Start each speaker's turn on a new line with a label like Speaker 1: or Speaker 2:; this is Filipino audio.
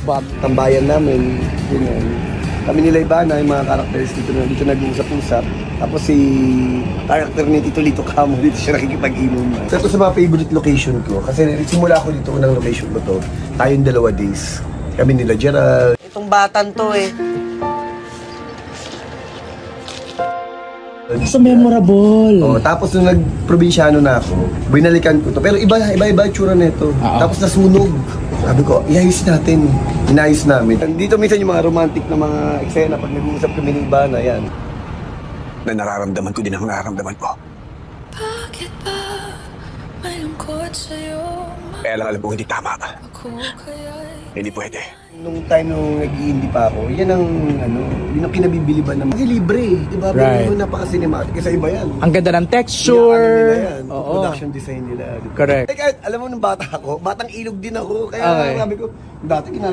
Speaker 1: But,
Speaker 2: tambayan namin, yun. Kami nila Ibana, yung mga characters dito nag-uusap-usap. Tapos si character ni Tito Lito Camo, dito siya nakikipag-inom. So ito sa mga favorite location ko, kasi simula ako dito unang location ko to, tayong 2 days. Kami nila Gerald. Itong batan to eh.
Speaker 1: so memorable.
Speaker 2: Oh, tapos nung nag-probinsyano na ako, binalikan ko to. Pero iba yung tsura nito. Tapos nasunog. Sabi ko, iayos natin. Inayos namin. Dito minsan yung mga romantic na mga eksena pag nag-uusap kami ng Ibana, yan.
Speaker 3: Na nararamdaman ko din ang nararamdaman mo.
Speaker 4: Bakit ba may lungkot sa'yo?
Speaker 3: Kaya lang alam ko hindi tama.
Speaker 4: Ako kaya'y
Speaker 3: Hindi pwede.
Speaker 2: Nung time nung nag-i-indie pa ako, yan ang yun ang kinabibiliban naman. Kasi libre, di ba?
Speaker 1: Right.
Speaker 2: Pero napaka-cinematic. Kasi iba yan.
Speaker 1: Ang ganda ng
Speaker 2: Yung
Speaker 1: texture.
Speaker 2: ano nila yan,
Speaker 1: Oo.
Speaker 2: production design nila. Di ba?
Speaker 1: Correct.
Speaker 2: Eh, kahit, alam mo nung bata ako, batang ilog din ako. Kaya
Speaker 1: Okay.
Speaker 2: sabi ko, dati ginagawa